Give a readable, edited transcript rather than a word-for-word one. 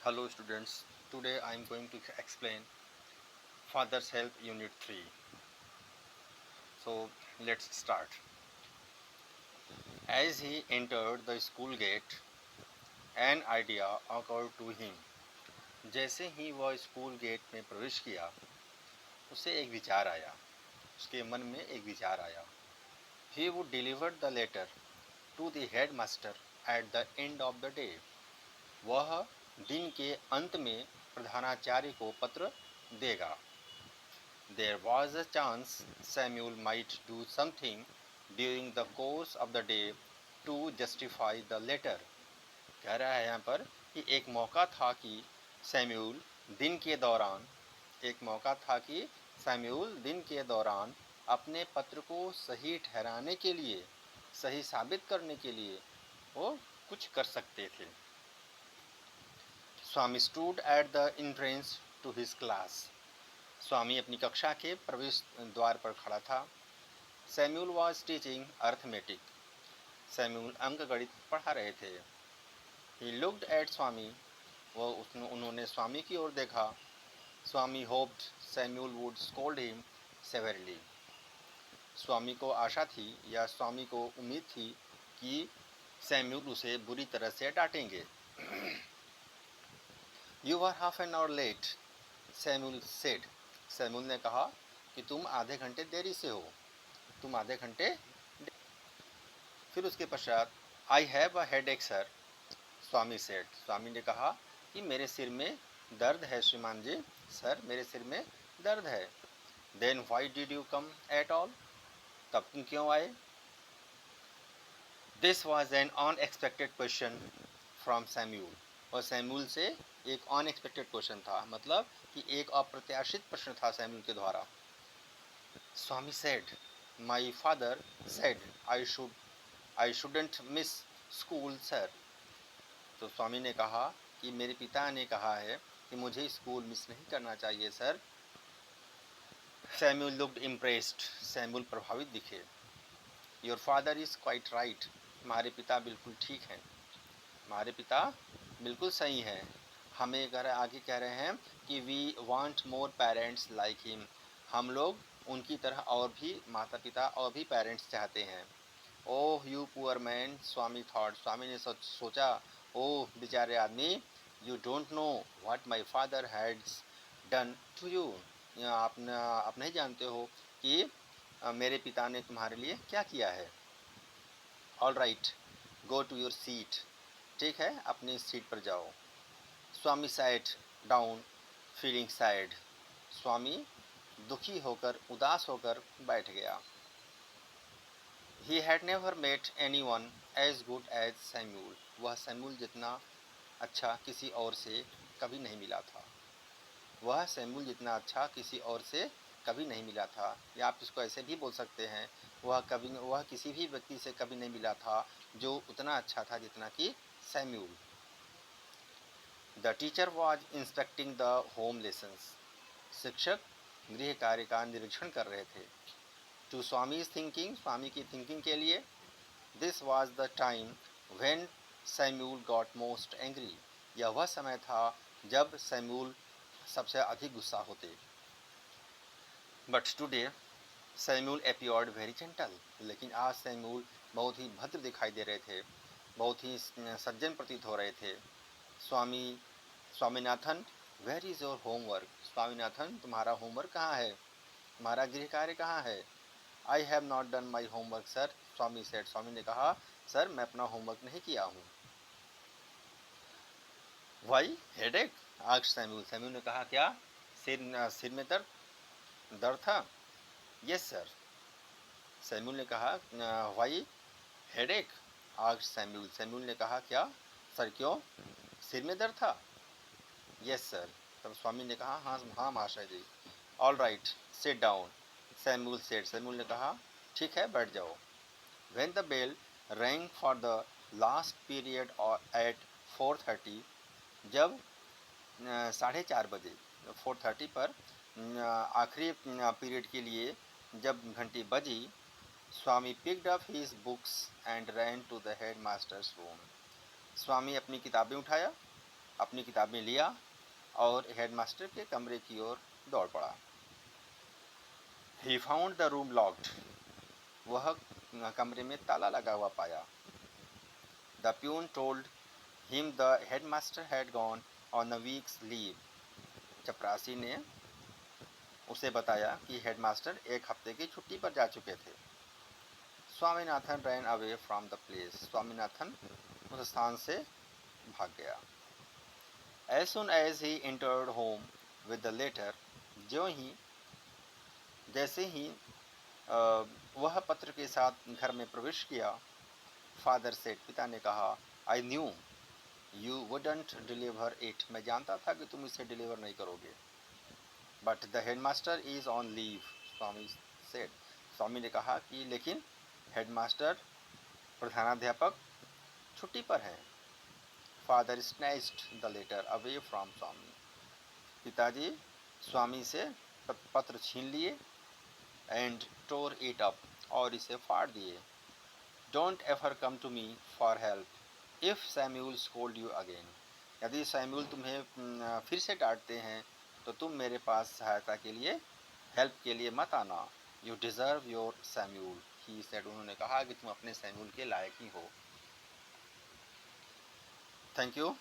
Hello students, today I am going to explain Father's Help Unit 3. So let's start. As he entered the school gate, an idea occurred to him. जैसे ही वह school gate में प्रवेश किया, उसे एक विचार आया, उसके मन में एक विचार आया. He would deliver the letter to the headmaster at the end of the day. वह दिन के अंत में प्रधानाचार्य को पत्र देगा. There was a chance Samuel might do something during the course of the day to justify the letter. कह रहा है यहाँ पर कि एक मौका था कि सैम्यूल दिन के दौरान अपने पत्र को सही ठहराने के लिए, सही साबित करने के लिए वो कुछ कर सकते थे. स्वामी stood at the entrance to his class. स्वामी अपनी कक्षा के प्रवेश द्वार पर खड़ा था. Samuel was teaching arithmetic. Samuel अंकगणित पढ़ा रहे थे. He looked at Swami. उन्होंने स्वामी की ओर देखा. Swami hoped Samuel would scold him severely. Swami को आशा थी या स्वामी को उम्मीद थी कि सैम्यूल उसे बुरी तरह से डांटेंगे. You are half an hour late, Samuel said. Samuel ने कहा कि तुम आधे घंटे देरी से हो. फिर उसके पश्चात I have a headache sir, Swami said. Swami ने कहा कि मेरे सिर में दर्द है श्रीमान जी. सर, मेरे सिर में दर्द है. Then why did you come at all? तब तुम क्यों आए? This was an unexpected question from Samuel. और सैम्यूल से एक अनएक्सपेक्टेड क्वेश्चन था, मतलब कि एक अप्रत्याशित प्रश्न था सैम्यूल के द्वारा. Swami said, my father said I shouldn't miss school sir. तो स्वामी ने कहा कि मेरे पिता ने कहा है कि मुझे स्कूल मिस नहीं करना चाहिए sir. Samuel looked impressed. Samuel प्रभावित दिखे. Your father is quite right. तुम्हारे पिता बिल्कुल ठीक हैं. हमारे पिता बिल्कुल सही हैं. हमें आगे कह रहे हैं कि we want more parents like him. हम लोग उनकी तरह और भी माता पिता और भी पेरेंट्स चाहते हैं. Oh you poor man, Swami thought. Swami ने सोचा, ओह बेचारे आदमी, you don't know what my father has done to you. आप नहीं जानते हो कि मेरे पिता ने तुम्हारे लिए क्या किया है. All right, go to your seat. ठीक है, अपनी सीट पर जाओ. Swami sat down feeling sad. Swami दुखी होकर, उदास होकर बैठ गया. He had never met anyone as good as Samuel. वह सैम्यूल जितना अच्छा किसी और से कभी नहीं मिला था. या आप इसको ऐसे भी बोल सकते हैं, वह किसी भी व्यक्ति से कभी नहीं मिला था जो उतना अच्छा था जितना कि Samuel. The teacher was inspecting the home lessons. शिक्षक गृह कार्य का निरीक्षण कर रहे थे. टू स्वामीज थिंकिंग, स्वामी की थिंकिंग के लिए. This was the time when Samuel got most angry. यह वह समय था जब सैम्यूल सबसे अधिक गुस्सा होते. But today Samuel appeared very gentle. लेकिन आज सैम्यूल बहुत ही भद्र दिखाई दे रहे थे, बहुत ही सज्जन प्रतीत हो रहे थे. Swaminathan, where is your homework? Swaminathan, तुम्हारा होमवर्क कहाँ है, तुम्हारा गृह कार्य कहाँ है? I have not done my homework sir, Swami said. Swami ने कहा, सर मैं अपना होमवर्क नहीं किया हूँ. Why headache? Asked Samuel. Samuel ने कहा, क्या सिर में दर्द था? Yes sir. सैम्यूल ने कहा, why headache? Asked Samuel. Samuel ने कहा, क्या सर, क्यों, सिर में दर्द था? Yes sir. तब स्वामी ने कहा, हाँ हाँ महाशय जी. All right, sit down, Samuel said. Samuel ने कहा, ठीक है, बैठ जाओ. When the bell rang for the last period at 4:30, जब 4:30 बजे, 4:30 पर आखिरी पीरियड के लिए जब घंटी बजी, Swami picked up his books and ran to the headmaster's room. Swami अपनी किताबें उठाया अपनी किताबें लिया और हेडमास्टर के कमरे की ओर दौड़ पड़ा। He found the room locked. वह कमरे में ताला लगा हुआ पाया। The peon told him the headmaster had gone on a week's leave. चपरासी ने उसे बताया कि हेडमास्टर एक हफ्ते की छुट्टी पर जा चुके थे। Swaminathan ran away from the place. Swaminathan उस स्थान से भाग गया। As soon as he entered home with the letter, जैसे ही वह पत्र के साथ घर में प्रवेश किया, फादर सेड, पिता ने कहा, I knew you wouldn't deliver it, मैं जानता था कि तुम इसे डिलीवर नहीं करोगे। But the headmaster is on leave, Swami said, Swami ने कहा कि लेकिन हेडमास्टर, प्रधानाध्यापक छुट्टी पर हैं। Father snatched the letter away from Swami, पिताजी स्वामी से पत्र छीन लिए एंड टोर इट अप, और इसे फाड़ दिए। Don't ever come to me for help if Samuel scold you again, यदि सैम्यूल तुम्हें फिर से डांटते हैं तो तुम मेरे पास सहायता के लिए, हेल्प के लिए मत आना। You deserve your Samuel, he said, उन्होंने कहा कि तुम अपने सैम्यूल के लायक ही हो। Thank you.